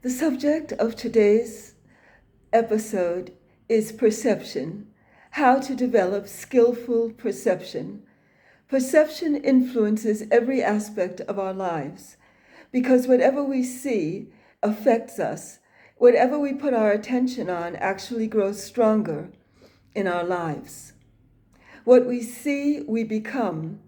The subject of today's episode is perception, how to develop skillful perception. Perception influences every aspect of our lives because whatever we see affects us. Whatever we put our attention on actually grows stronger in our lives. What we see, we become.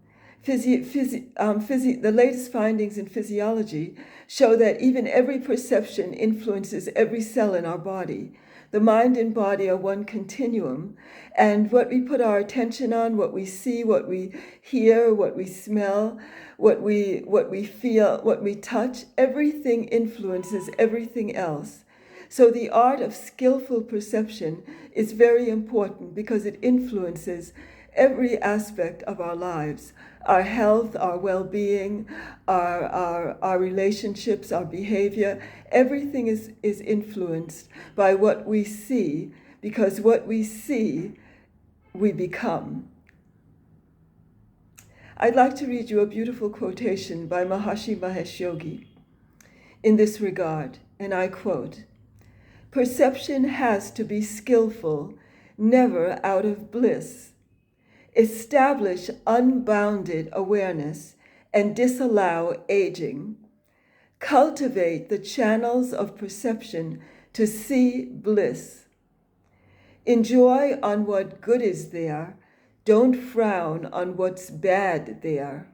The latest findings in physiology show that even every perception influences every cell in our body. The mind and body are one continuum, and what we put our attention on, what we see, what we hear, what we smell, what we feel, what we touch, everything influences everything else. So the art of skillful perception is very important because it influences every aspect of our lives, our health, our well-being, our relationships, our behavior. Everything is influenced by what we see, because what we see, we become. I'd like to read you a beautiful quotation by Maharishi Mahesh Yogi in this regard, and I quote, "Perception has to be skillful, never out of bliss. Establish unbounded awareness and disallow aging. Cultivate the channels of perception to see bliss. Enjoy on what good is there. Don't frown on what's bad there.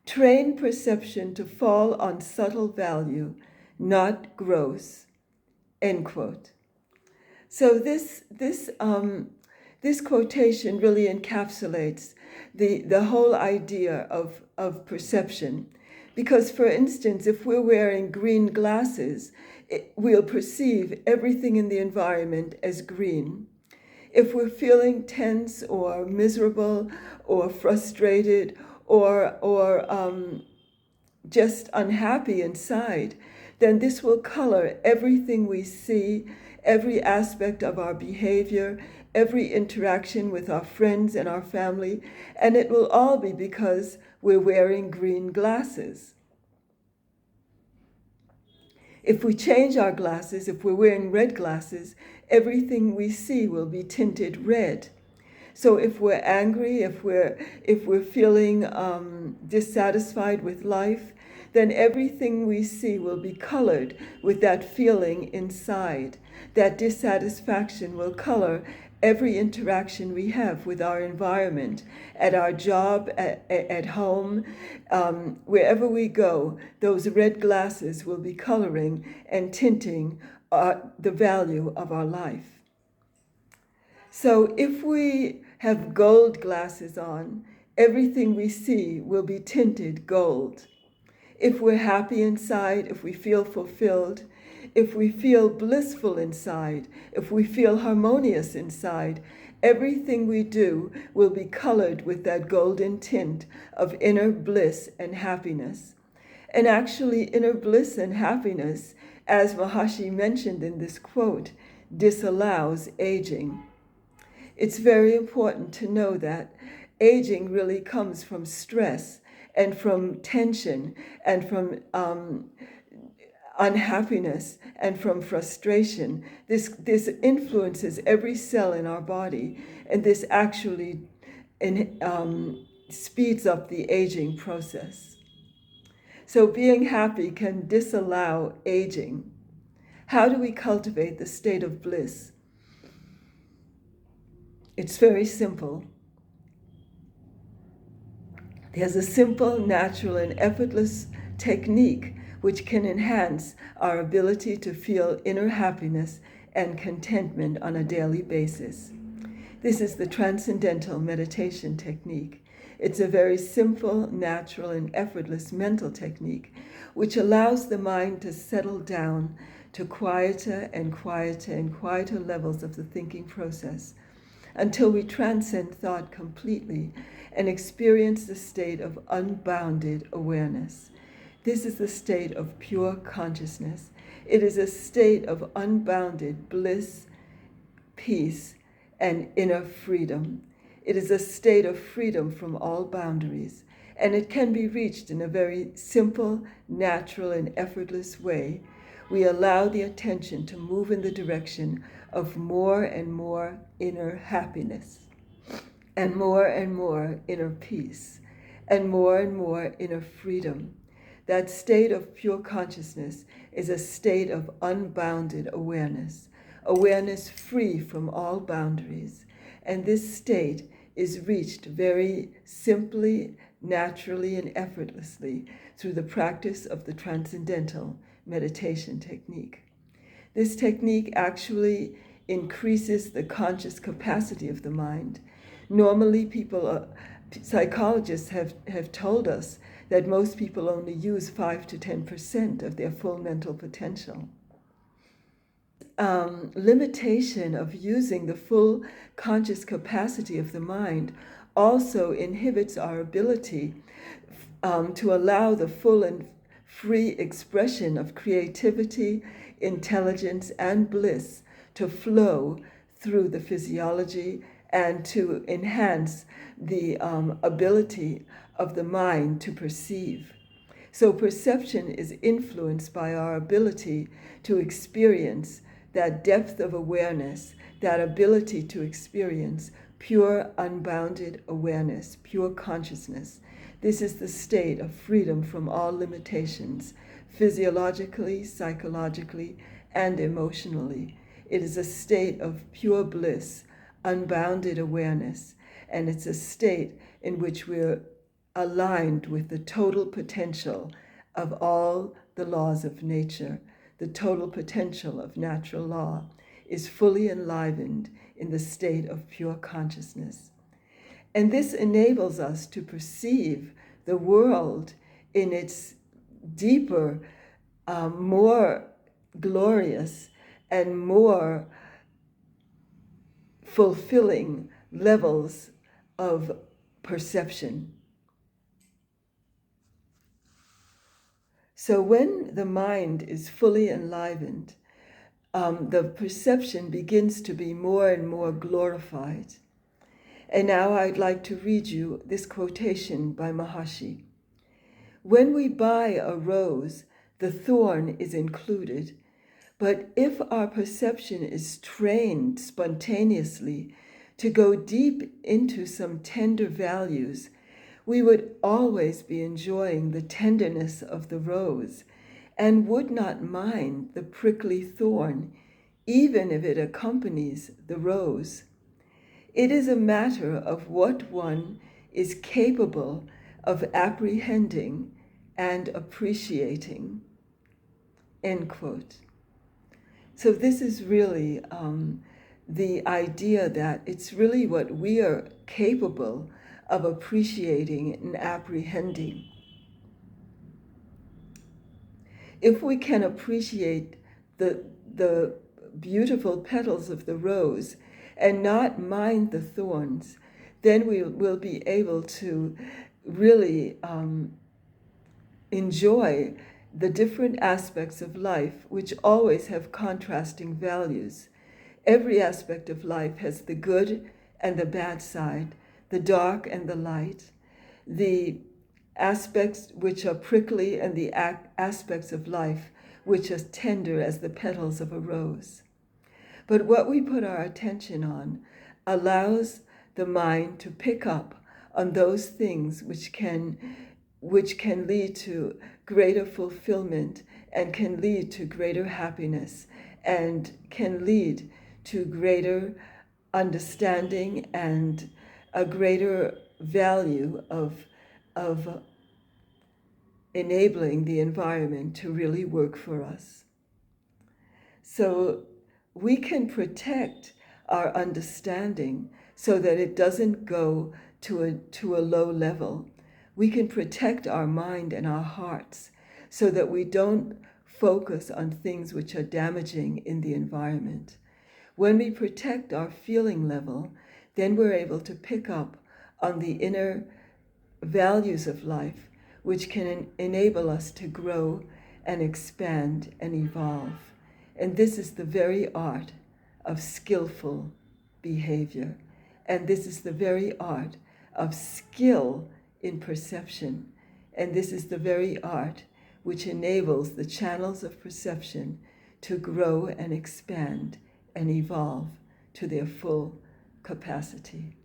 Train perception to fall on subtle value, not gross." End quote. So this quotation really encapsulates the whole idea of perception. Because, for instance, if we're wearing green glasses, we'll perceive everything in the environment as green. If we're feeling tense or miserable or frustrated or just unhappy inside, then this will color everything we see, every aspect of our behavior, every interaction with our friends and our family, and it will all be because we're wearing green glasses. If we change our glasses, if we're wearing red glasses, everything we see will be tinted red. So if we're angry, if we're feeling dissatisfied with life, then everything we see will be colored with that feeling inside. That dissatisfaction will color every interaction we have with our environment, at our job, at home, wherever we go. Those red glasses will be coloring and tinting the value of our life. So if we have gold glasses on, everything we see will be tinted gold. If we're happy inside, if we feel fulfilled, if we feel blissful inside, if we feel harmonious inside, everything we do will be colored with that golden tint of inner bliss and happiness. And actually, inner bliss and happiness, as Maharishi mentioned in this quote, disallows aging. It's very important to know that aging really comes from stress and from tension and from unhappiness and from frustration. This influences every cell in our body, and this actually speeds up the aging process. So being happy can disallow aging. How do we cultivate the state of bliss? It's very simple. There's a simple, natural, and effortless technique which can enhance our ability to feel inner happiness and contentment on a daily basis. This is the Transcendental Meditation technique. It's a very simple, natural, and effortless mental technique which allows the mind to settle down to quieter and quieter and quieter levels of the thinking process until we transcend thought completely and experience the state of unbounded awareness. This is the state of pure consciousness. It is a state of unbounded bliss, peace, and inner freedom. It is a state of freedom from all boundaries, and it can be reached in a very simple, natural, and effortless way. We allow the attention to move in the direction of more and more inner happiness, and more inner peace, and more inner freedom. That state of pure consciousness is a state of unbounded awareness, awareness free from all boundaries. And this state is reached very simply, naturally, and effortlessly through the practice of the Transcendental Meditation technique. This technique actually increases the conscious capacity of the mind. Normally, psychologists have told us that most people only use 5 to 10% of their full mental potential. Limitation of using the full conscious capacity of the mind also inhibits our ability to allow the full and free expression of creativity, intelligence, and bliss to flow through the physiology and to enhance the ability of the mind to perceive. So perception is influenced by our ability to experience that depth of awareness, that ability to experience pure, unbounded awareness, pure consciousness. This is the state of freedom from all limitations, physiologically, psychologically, and emotionally. It is a state of pure bliss, unbounded awareness, and it's a state in which we're aligned with the total potential of all the laws of nature. The total potential of natural law is fully enlivened in the state of pure consciousness. And this enables us to perceive the world in its deeper, more glorious, and more fulfilling levels of perception. So when the mind is fully enlivened, the perception begins to be more and more glorified. And now I'd like to read you this quotation by Maharishi. When we buy a rose, the thorn is included. But if our perception is trained spontaneously to go deep into some tender values, we would always be enjoying the tenderness of the rose and would not mind the prickly thorn, even if it accompanies the rose. It is a matter of what one is capable of apprehending and appreciating. End quote. So this is really the idea that it's really what we are capable of appreciating and apprehending. If we can appreciate the beautiful petals of the rose and not mind the thorns, then we will be able to really enjoy the different aspects of life, which always have contrasting values. Every aspect of life has the good and the bad side, the dark and the light, the aspects which are prickly and the aspects of life which are tender as the petals of a rose. But what we put our attention on allows the mind to pick up on those things which can lead to greater fulfillment and can lead to greater happiness and can lead to greater understanding and a greater value of enabling the environment to really work for us. So we can protect our understanding so that it doesn't go to a low level. We can protect our mind and our hearts so that we don't focus on things which are damaging in the environment. When we protect our feeling level, then we're able to pick up on the inner values of life, which can enable us to grow and expand and evolve. And this is the very art of skillful behavior. And this is the very art of skill in perception. And this is the very art which enables the channels of perception to grow and expand and evolve to their full capacity.